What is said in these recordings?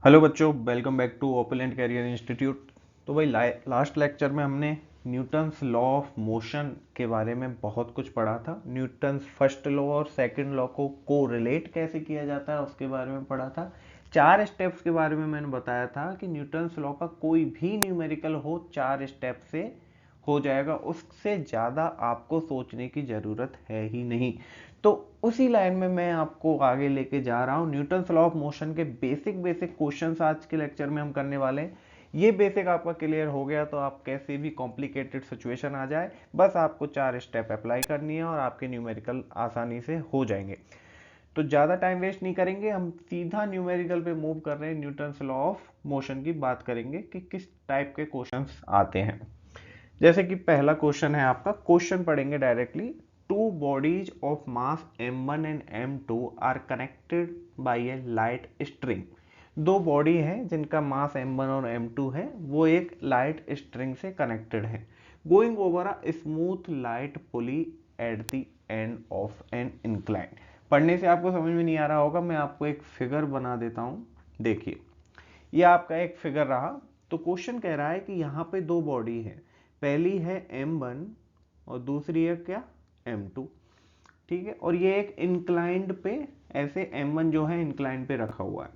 Hello बच्चों, welcome back to open and career institute. तो भाई लास्ट लेक्चर में हमने न्यूटन्स लॉ ऑफ मोशन के बारे में बहुत कुछ पढ़ा था। न्यूटन्स फर्स्ट लॉ और सेकंड लॉ को रिलेट कैसे किया जाता है उसके बारे में पढ़ा था। 4 स्टेप्स के बारे में मैंने बताया था कि न्यूटन्स लॉ का कोई भी न्यूमेरिकल हो 4 स्टेप से हो जाएगा, उससे ज़्यादा आपको सोचने की ज़रूरत है ही नहीं। तो उसी लाइन में मैं आपको आगे लेके जा रहा हूँ। न्यूटन्स लॉ ऑफ मोशन के बेसिक क्वेश्चंस आज के लेक्चर में हम करने वाले हैं। ये बेसिक आपका क्लियर हो गया तो आप कैसे भी कॉम्प्लिकेटेड सिचुएशन आ जाए, बस आपको 4 स्टेप अप्लाई करनी है और आपके न्यूमेरिकल आसानी से हो जाएंगे। तो ज़्यादा टाइम वेस्ट नहीं करेंगे, हम सीधा न्यूमेरिकल पे मूव कर रहे हैं। न्यूटन्स लॉ ऑफ मोशन की बात करेंगे कि किस टाइप के क्वेश्चंस आते हैं। जैसे कि पहला क्वेश्चन है आपका, क्वेश्चन पढ़ेंगे directly. Two bodies of mass m1 and m2 are connected by a light string. दो बॉडी हैं जिनका मास m1 और m2 है, वो एक लाइट स्ट्रिंग से कनेक्टेड है। Going over a smooth light pulley at the end of an incline. पढ़ने से आपको समझ में नहीं आ रहा होगा, मैं आपको एक फिगर बना देता हूँ। देखिए, ये आपका एक फिगर रहा। तो क्वेश्चन कह रहा है कि यहाँ पे दो बॉडी है, पहली है m1 और दूसरी है क्या, m2। ठीक है, और ये एक इंक्लाइंड पे, ऐसे m1 जो है इंक्लाइंड पे रखा हुआ है।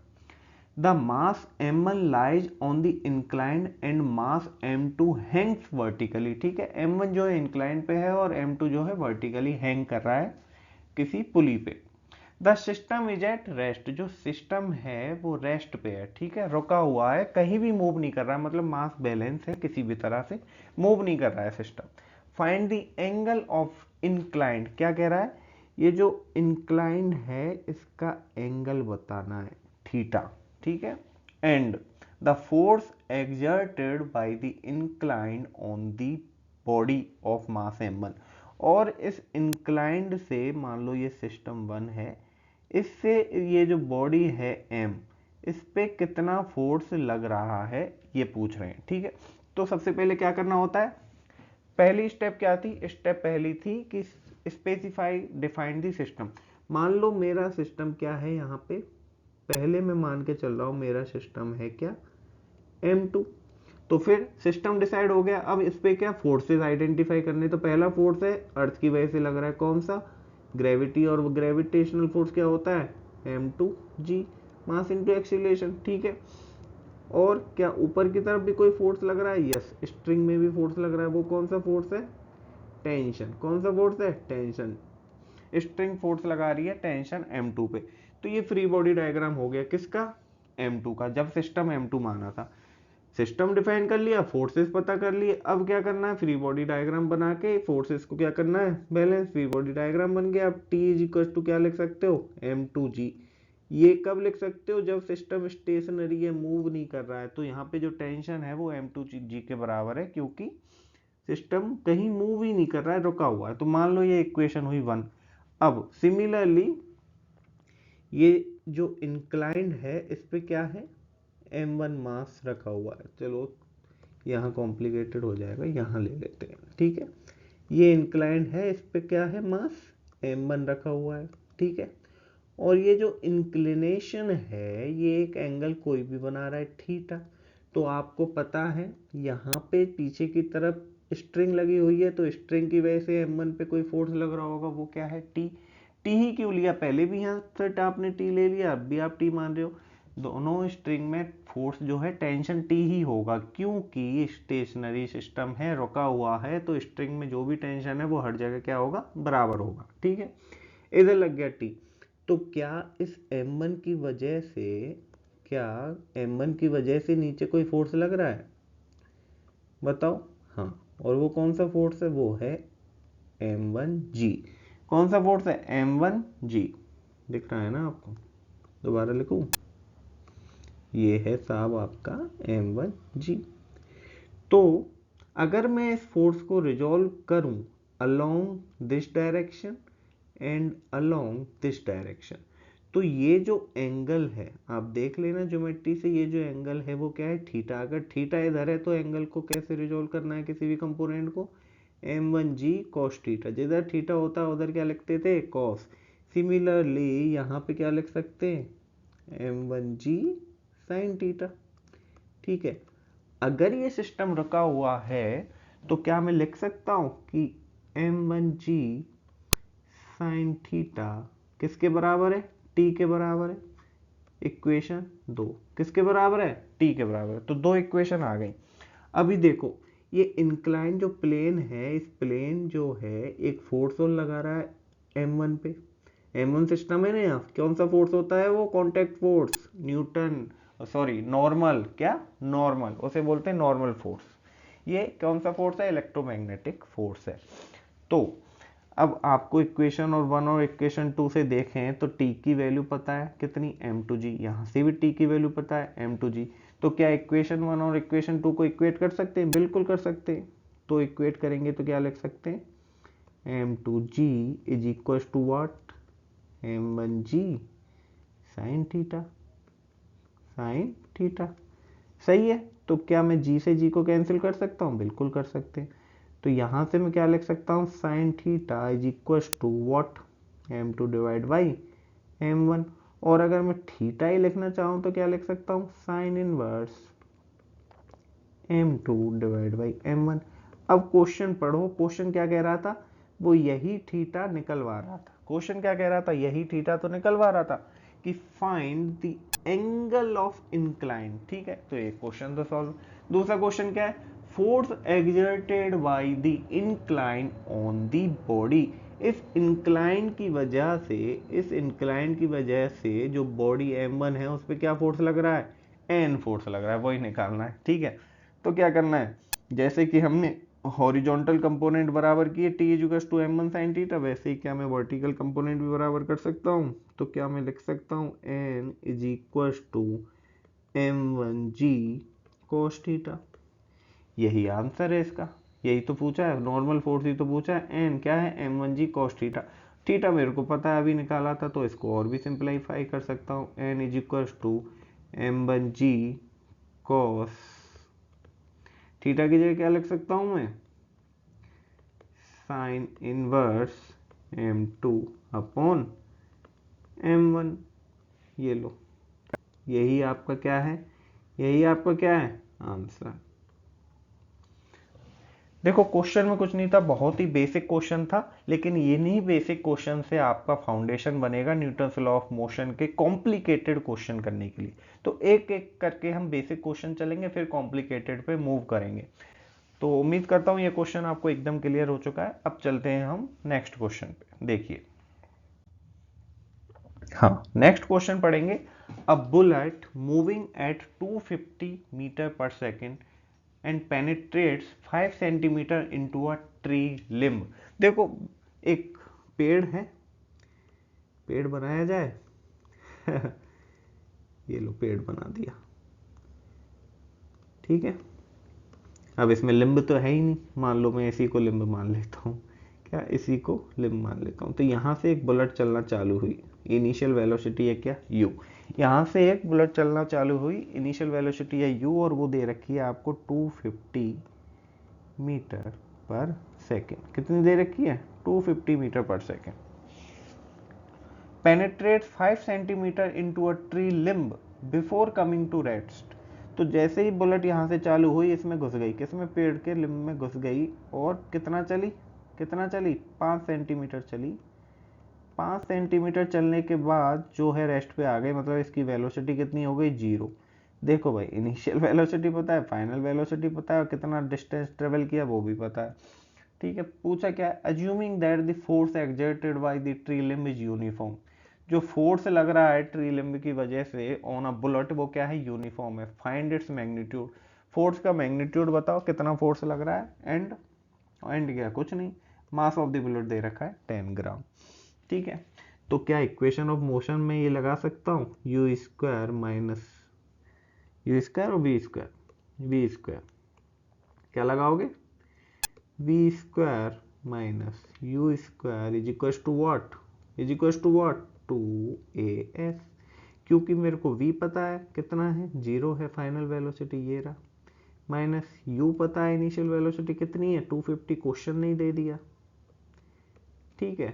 The mass m1 lies on the inclined and mass m2 Hanks vertically. ठीक है, m1 जो है इंक्लाइंड पे है और m2 जो है वर्टिकली हैंग कर रहा है किसी पुली पे। The system is at rest. जो सिस्टम है वो रेस्ट पे है, ठीक है, रुका हुआ है, कहीं भी मूव नहीं कर रहा है, मतलब मास बैलेंस है, किसी भी तरह से मूव नहीं कर रहा है system. Find the angle of inclined. क्या कह रहा है, ये जो इंक्लाइंड है इसका एंगल बताना है, थीटा। ठीक है, and the force exerted by the inclined on the body of mass m1। और इस इंक्लाइंड से, मान लो ये सिस्टम 1 है, इससे ये जो बॉडी है m, इस पे कितना फोर्स लग रहा है ये पूछ रहे हैं। ठीक है, तो सबसे पहले क्या करना होता है, पहली स्टेप क्या थी, स्टेप पहली थी कि स्पेसिफाई डिफाइन दी सिस्टम। मान लो मेरा सिस्टम क्या है, यहाँ पे पहले मैं मान के चल रहा हूँ मेरा सिस्टम है क्या, m2। तो फिर सिस्टम डिसाइड हो गया, अब इस पे क्या फोर्सेस आइडेंटिफाई करने। तो पहला फोर्स है अर्थ की वजह से लग रहा है, कौन सा, ग्रेविटी। और ग्रेविटेशनल फोर्स क्या होता है, m2g, मास इनटू एक्सीलरेशन। ठीक है, और क्या ऊपर की तरफ भी कोई फोर्स लग रहा है, यस, स्ट्रिंग में भी फोर्स लग रहा है। वो कौन सा फोर्स है, टेंशन। कौन सा फोर्स है, टेंशन। स्ट्रिंग फोर्स लगा रही है टेंशन m2 पे। तो ये फ्री बॉडी डायग्राम हो गया किसका, m2 का, जब सिस्टम m2 माना था। सिस्टम डिफाइन कर लिया, फोर्सेस पता कर लिए, अब क्या करना है, फ्री बॉडी डायग्राम बना के फोर्सेस को क्या करना है, बैलेंस। फ्री बॉडी डायग्राम बन गया। अब टी इज इक्वल टू क्या लिख सकते हो, m2g। ये कब लिख सकते हो, जब सिस्टम स्टेशनरी है, मूव नहीं कर रहा है। तो यहाँ पे जो टेंशन है वो m2g के बराबर है, क्योंकि सिस्टम कहीं मूव ही नहीं कर रहा है, रुका हुआ है। तो मान लो ये इक्वेशन हुई 1। अब सिमिलरली ये जो इंक्लाइंड है इस पे क्या है, m1 मास रखा हुआ है। चलो यहाँ कॉम्प्लिकेटेड हो जाएगा, यहाँ ले लेते हैं। ठीक है, ये इंक्लाइंड है, इस पे क्या है, मास m1 रखा हुआ है। ठीक है, और ये जो इंक्लिनेशन है ये एक एंगल कोई भी बना रहा है, थीटा। तो आपको पता है यहाँ पे पीछे की तरफ स्ट्रिंग लगी हुई है, तो स्ट्रिंग की वजह से m1 पे कोई फोर्स लग रहा होगा, वो क्या है, टी। टी ही क्यों लिया, पहले भी यहाँ से आपने टी ले लिया, अब भी आप टी मान रहे हो। दोनों स्ट्रिंग में फोर्स जो है टेंशन टी ही होगा, क्योंकि स्टेशनरी सिस्टम है, रुका हुआ है, तो स्ट्रिंग में जो भी टेंशन है वो हर जगह क्या होगा, बराबर होगा। ठीक है, इधर लग गया टी। तो क्या इस m1 की वजह से, क्या m1 की वजह से नीचे कोई फोर्स लग रहा है, बताओ। हाँ, और वो कौन सा फोर्स है, वो है m1g। कौन सा फोर्स है, m1g। दिख रहा है ना आपको, दोबारा लिखूं, ये है साहब आपका m1g। तो अगर मैं इस फोर्स को रिजॉल्व करूं along this direction and along this direction, तो ये जो एंगल है आप देख लेना ज्योमेट्री से, ये जो एंगल है वो क्या है, थीटा। अगर थीटा इधर है तो एंगल को कैसे रिजॉल्व करना है, किसी भी कंपोनेंट को, m1g cos थीटा। जिधर थीटा होता है उधर क्या लिखते थे, cos। सिमिलरली यहाँ पे क्या लिख सकते हैं, m1g साइन थीटा। ठीक है, अगर ये सिस्टम रुका हुआ है तो क्या मैं लिख सकता हूं कि m1g साइन थीटा किसके बराबर है, t के बराबर है। इक्वेशन 2 किसके बराबर है, t के बराबर है। तो दो इक्वेशन आ गई। अभी देखो ये इंक्लाइन जो प्लेन है, इस प्लेन जो है एक फोर्स और लगा रहा है m1 पे। m1 सिस्टम है ना, यहाँ कौन सा फोर्स होता है, वो contact force, Newton sorry normal, क्या नॉर्मल, उसे बोलते हैं नॉर्मल फोर्स। ये कौन सा फोर्स है, इलेक्ट्रोमैग्नेटिक फोर्स है। तो अब आपको इक्वेशन और 1 और इक्वेशन 2 से देखें तो t की वैल्यू पता है कितनी, m2g, यहाँ से भी t की वैल्यू पता है m2g। तो क्या इक्वेशन 1 और इक्वेशन 2 को इक्वेट कर सकते हैं, बिल्कुल कर सकते हैं। तो इक्वेट करेंगे तो क्या लिख सकते हैं, m2g is equal to what, m1g sine theta, sine theta. सही है, तो क्या मैं g से g को कैंसिल कर सकता हूँ, बिल्कुल कर सकते हैं। तो यहां से मैं क्या लिख सकता हूँ, sine theta is equal to what, m2 divide by m1। और अगर मैं थीटा ही लिखना चाहूँ तो क्या लिख सकता हूँ, sine inverse m2 divide by m1। अब क्वेश्चन पढ़ो, क्वेश्चन क्या कह रहा था, वो यही थीटा निकलवा रहा था। क्वेश्चन क्या कह रहा था, यही थीटा तो निकलवा रहा था कि find the angle of incline. ठीक है, तो एक क्वेश्चन तो सॉल्व। दूसरा क्वेश्चन क्या है, force exerted by the incline on the body. इस इंक्लाइन की वजह से, इस इंक्लाइन की वजह से जो बॉडी m1 है उस पर क्या फोर्स लग रहा है, n फोर्स लग रहा है, वही निकालना है। ठीक है, तो क्या करना है, जैसे कि हमने हॉरिजॉन्टल कंपोनेंट बराबर किए t equal to m1 sin theta, वैसे ही क्या मैं वर्टिकल कंपोनेंट भी बराबर कर सकता हूँ। तो क्या मैं लिख सकता हूँ, n is equal to m1g cos theta. यही आंसर है इसका, यही तो पूछा है, नॉर्मल फोर्स ही तो पूछा है। n क्या है, m1g cos थीटा। थीटा मेरे को पता है, अभी निकाला था, तो इसको और भी सिंप्लीफाई कर सकता हूँ। n is equal to m1g cos theta की जगह क्या लिख सकता हूँ मैं, sine inverse m2 upon m1। ये लो, यही आपका क्या है, यही आपका क्या है आंसर। देखो क्वेश्चन में कुछ नहीं था, बहुत ही बेसिक क्वेश्चन था, लेकिन ये नहीं बेसिक क्वेश्चन से आपका फाउंडेशन बनेगा न्यूटन्स लॉ ऑफ मोशन के कॉम्प्लिकेटेड क्वेश्चन करने के लिए। तो एक एक करके हम बेसिक क्वेश्चन चलेंगे, फिर कॉम्प्लिकेटेड पे मूव करेंगे। तो उम्मीद करता हूँ ये क्वेश्चन आपको एकदम क्लियर हो चुका है। अब चलते हैं हम नेक्स्ट क्वेश्चन पे। देखिए, हाँ नेक्स्ट क्वेश्चन पढ़ेंगे। A bullet moving at 250 metre पर second and penetrates 5 centimetre into a tree limb. देखो एक पेड़ है, पेड़ बनाया जाए ये लो पेड़ बना दिया। ठीक है, अब इसमें लिम्ब तो है ही नहीं, मान लो मैं इसी को लिम्ब मान लेता हूँ, क्या इसी को लिम्ब मान लेता हूँ। तो यहाँ से एक बुलेट चलना चालू हुई, इनिशियल वेलोसिटी है क्या, u। यहाँ से एक बुलेट चलना चालू हुई, इनिशियल वेलोसिटी है u, और वो दे रखी है आपको 250 मीटर पर सेकेंड। कितनी दे रखी है, 250 मीटर पर second. Penetrate 5 centimetre into a tree limb before coming to rest. तो जैसे ही बुलेट यहाँ से चालू हुई, इसमें घुस गई, किसमें, पेड़ के लिम्ब में घुस गई, और कितना चली, कितना चली, 5 सेंटीमीटर चली। 5 सेंटीमीटर चलने के बाद जो है रेस्ट पे आ गई, मतलब इसकी वेलोसिटी कितनी हो गई, 0। देखो भाई, इनिशियल वेलोसिटी पता है, फाइनल वेलोसिटी पता है, और कितना डिस्टेंस ट्रेवल किया वो भी पता है। ठीक है, पूछा क्या है, assuming that the force exerted by the tree limb is uniform. जो फोर्स लग रहा है ट्री लिम्ब की वजह से ऑन अ बुलेट, वो क्या है, यूनिफॉर्म है। फाइंड इट्स मैग्नीट्यूड, फोर्स का मैग्नीट्यूड बताओ, कितना फोर्स लग रहा है। एंड एंड क्या, कुछ नहीं, मास ऑफ द बुलेट दे रखा है 10 ग्राम। ठीक है, तो क्या इक्वेशन ऑफ मोशन में ये लगा सकता हूँ, u square minus u square और वी स्क्वायर, क्या लगाओगे, v square minus u square is equal to what, is equal to what, 2as। क्योंकि मेरे को v पता है कितना है, 0 है फाइनल वेलोसिटी, ये रहा, माइनस u पता है इनिशियल वेलोसिटी कितनी है, 250, क्वेश्चन नहीं दे दिया। ठीक है,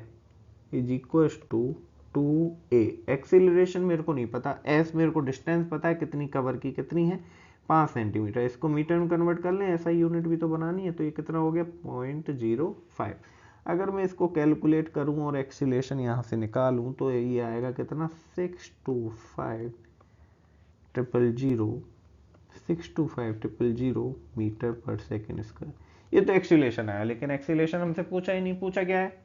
is equal to 2a। Acceleration मेरे को नहीं पता, s मेरे को डिस्टेंस पता है, कितनी कवर की कितनी है 5 सेंटीमीटर। इसको मीटर में कन्वर्ट कर लें, ऐसा यूनिट भी तो बनानी है, तो ये कितना हो गया 0.05। अगर मैं इसको कैलकुलेट करूं और एक्सीलरेशन यहाँ से निकालूं तो ये आएगा कितना 625,000 मीटर पर सेकेंड स्क्वायर। ये तो एक्सीलरेशन आया, लेकिन एक्सीलरेशन हमसे पूछा ही नहीं, पूछा क्या है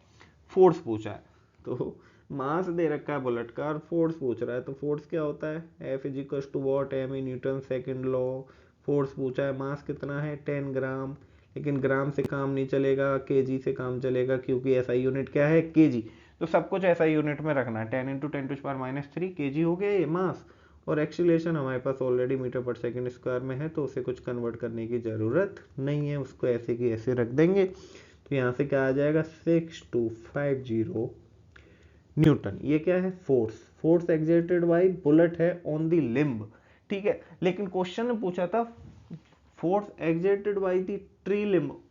फोर्स पूछा है। तो मास दे रखा है बुलेट का और फोर्स पूछ रहा है, तो फोर्स क्या होता है F = what m Newton second law. Force पूछा है, मास कितना है 10 ग्राम, लेकिन ग्राम से काम नहीं चलेगा, केजी से काम चलेगा, क्योंकि ऐसा यूनिट क्या है केजी। तो सब कुछ ऐसा यूनिट में रखना है, 10 × 10⁻³ केजी हो गया ये मास। और एक्सीलरेशन हमारे पास ऑलरेडी मीटर पर सेकेंड स्क्वायर में है, तो उसे कुछ कन्वर्ट करने की ज़रूरत नहीं है, उसको ऐसे की ऐसे रख देंगे। तो यहाँ से क्या आ जाएगा 6250 न्यूटन। ये क्या है फोर्स एक्सर्टेड बाय बुलेट है ऑन द लिम्ब, ठीक है। लेकिन क्वेश्चन ने पूछा था force exerted by the tree limb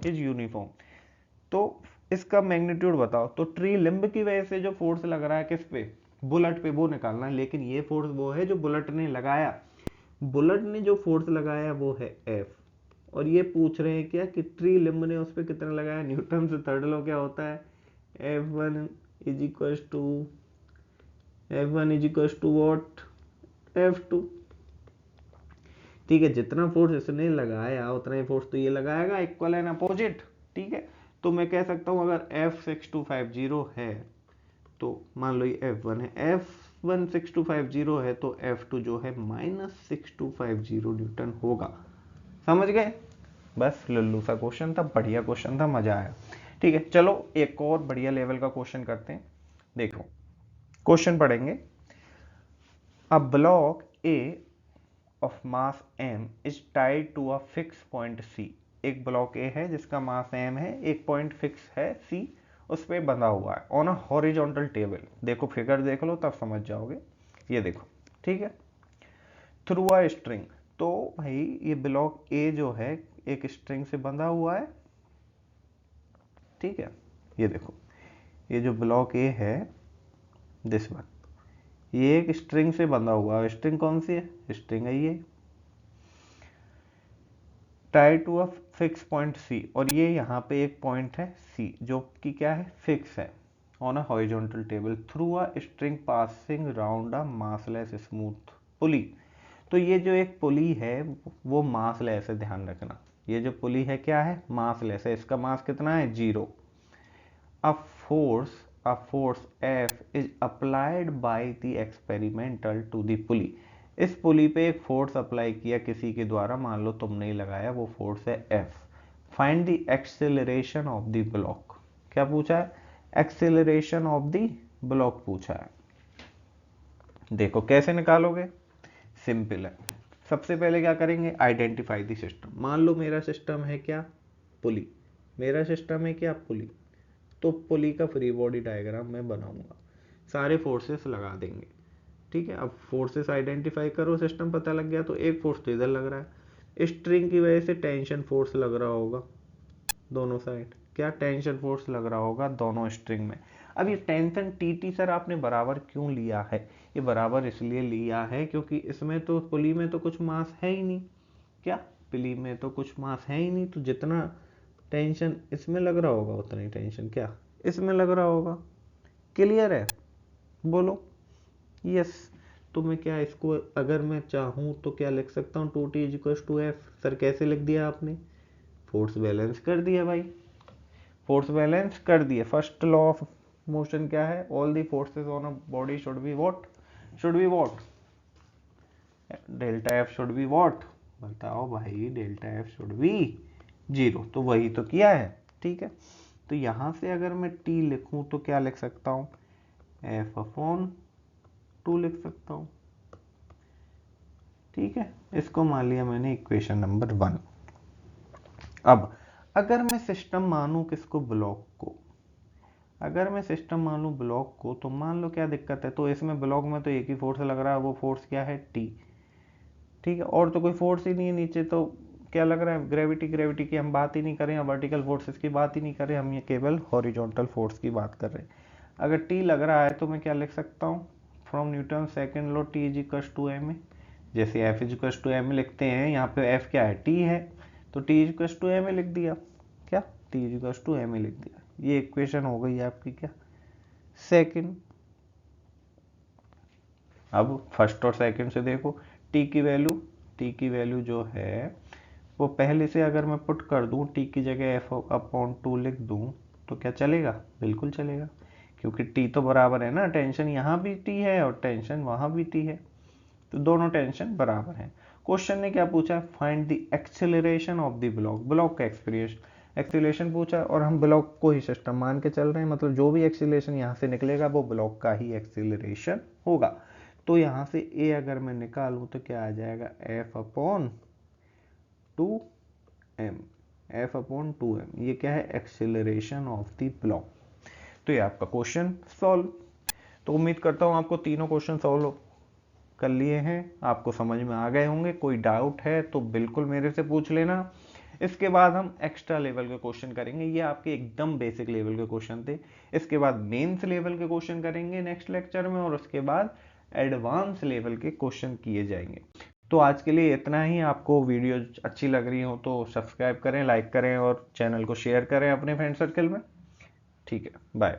is uniform, तो इसका मैग्नीट्यूड बताओ। तो ट्री लिम्ब की वजह से जो फोर्स लग रहा है किस पे बुलेट पे, वो निकालना है। लेकिन ये फोर्स वो है जो बुलेट ने लगाया, बुलेट ने जो फोर्स लगाया वो है F, और ये पूछ रहे हैं क्या कि ट्री लिम्ब ने उस पर कितना लगाया, न्यूटन से थर्ड लॉ क्या होता है F1 = what F2, ठीक है। जितना फोर्स इसने लगाया उतना ही फोर्स तो ये लगाएगा, इक्वल एंड अपोजिट, ठीक है। तो मैं कह सकता हूं अगर F6250 है तो मान लो ये F1 है, F1 6250 है तो F2 जो है -6250 न्यूटन होगा। समझ गए? बस लल्लू सा क्वेश्चन था, बढ़िया क्वेश्चन था, मजा आया। ठीक है, चलो एक और बढ़िया लेवल का क्वेश्चन करते हैं। देखो क्वेश्चन पढ़ेंगे। A block A of mass m is tied to a fixed point C। एक ब्लॉक A है जिसका मास m है, एक पॉइंट फिक्स है C, उस पर बंधा हुआ है ऑन अ हॉरिजॉन्टल टेबल। देखो फिगर देख लो तब समझ जाओगे। ये देखो, ठीक है, थ्रू अ स्ट्रिंग। तो भाई ये ब्लॉक A जो है एक स्ट्रिंग से बंधा हुआ है, ठीक है। ये देखो, ये जो ब्लॉक A है दिस वन, ये एक स्ट्रिंग से बंधा हुआ है। स्ट्रिंग कौन सी है, स्ट्रिंग है ये, tie to a fix point C, और ये यहाँ पे एक पॉइंट है C जो कि क्या है फिक्स है on a horizontal table through a string passing round a massless smooth pulley. तो ये जो एक पुली है वो मासलेस है, ध्यान रखना। ये जो पुली है क्या है मासलेस है, इसका मास कितना है 0। A force F is applied by the experimental to the pulley। इस पुली पे एक फोर्स अप्लाई किया किसी के द्वारा, मान लो तुमने ही लगाया, वो फोर्स है F। Find the acceleration of the block. क्या पूछा है, एक्सेलरेशन ऑफ द ब्लॉक पूछा है। देखो कैसे निकालोगे, सिंपल है। सबसे पहले क्या करेंगे, आइडेंटिफाई द सिस्टम। मान लो मेरा सिस्टम है क्या पुली, मेरा सिस्टम है क्या पुली, तो पुली का फ्री बॉडी डायग्राम मैं बनाऊंगा, सारे फोर्सेस लगा देंगे, ठीक है। अब फोर्सेस आइडेंटिफाई करो, सिस्टम पता लग गया। तो एक फोर्स तो इधर लग रहा है, स्ट्रिंग की वजह से टेंशन फोर्स लग रहा होगा दोनों साइड, क्या टेंशन फोर्स लग रहा होगा दोनों स्ट्रिंग में। अब ये टेंशन टीटी सर आपने बराबर क्यों लिया है, ये बराबर इसलिए लिया है क्योंकि इसमें तो पुली में तो कुछ मास है ही नहीं, क्या पुली में तो कुछ मास है ही नहीं, तो जितना टेंशन इसमें लग रहा होगा उतना ही टेंशन क्या इसमें लग रहा होगा। क्लियर है, बोलो यस। तो मैं क्या इसको अगर मैं चाहूँ तो क्या लिख सकता हूँ 2T = F। सर कैसे लिख दिया आपने, फोर्स बैलेंस कर दिया भाई, फोर्स बैलेंस कर दिया। फर्स्ट लॉ ऑफ मोशन क्या है, all the forces on a body should be what, delta F should be what, बताओ भाई, डेल्टा F शुड बी 0। तो वही तो किया है, ठीक है। तो यहां से अगर मैं T लिखूं तो क्या लिख सकता हूं, F/2 लिख सकता हूं, ठीक है। इसको मान लिया मैंने इक्वेशन नंबर 1। अब अगर मैं सिस्टम मानूं किसको, ब्लॉक को, अगर मैं सिस्टम मान लूं ब्लॉक को, तो मान लो क्या दिक्कत है, तो इसमें ब्लॉक में तो एक ही फोर्स लग रहा है, वो फोर्स क्या है T, ठीक है। और तो कोई फोर्स ही नहीं है नीचे, तो क्या लग रहा है ग्रेविटी की हम बात ही नहीं करें, वर्टिकल फोर्सेस की बात ही नहीं करें, हम ये केवल हॉरिजॉन्टल फोर्स की बात कर रहे हैं। अगर टी लग रहा है तो मैं क्या लिख सकता हूँ, from Newton second law T is equal to M A. जैसे F is equal to M A लिखते हैं, यहाँ पे एफ क्या है, टी है, तो T is equal to M a लिख दिया। क्या, T is equal to M a लिख दिया। ये इक्वेशन हो गई आपकी क्या, सेकेंड। अब फर्स्ट और सेकंड से देखो, टी की वैल्यू जो है वो पहले से अगर मैं पुट कर दूं, टी की जगह एफ अपॉन टू लिख दूं तो क्या चलेगा, बिल्कुल चलेगा, क्योंकि टी तो बराबर है ना, टेंशन यहाँ भी टी है और टेंशन वहाँ भी टी है, तो दोनों टेंशन बराबर है। क्वेश्चन ने क्या पूछा, find the acceleration of the block, block का एक्सेलरेशन पूछा, और हम ब्लॉक को ही सिस्टम मान के चल रहे हैं, मतलब जो भी एक्सेलरेशन यहाँ से निकलेगा वो ब्लॉक का ही एक्सेलरेशन होगा। तो यहाँ से ए अगर मैं निकालूं तो क्या आ जाएगा, F upon two m, F upon two m, ये क्या है, एक्सेलरेशन ऑफ द ब्लॉक। तो ये आपका क्वेश्चन सॉल्व। तो उम्मीद करता हूँ आपको तीनों क्वेश्चन सॉल्व कर लिए हैं, आपको समझ में आ गए होंगे। कोई डाउट है तो बिल्कुल मेरे से पूछ लेना। इसके बाद हम एक्स्ट्रा लेवल के क्वेश्चन करेंगे, ये आपके एकदम बेसिक लेवल के क्वेश्चन थे। इसके बाद मेंस लेवल के क्वेश्चन करेंगे नेक्स्ट लेक्चर में, और उसके बाद एडवांस लेवल के क्वेश्चन किए जाएंगे। तो आज के लिए इतना ही। आपको वीडियो अच्छी लग रही हो तो सब्सक्राइब करें, लाइक करें और चैनल को शेयर करें अपने फ्रेंड सर्कल में। ठीक है, बाय।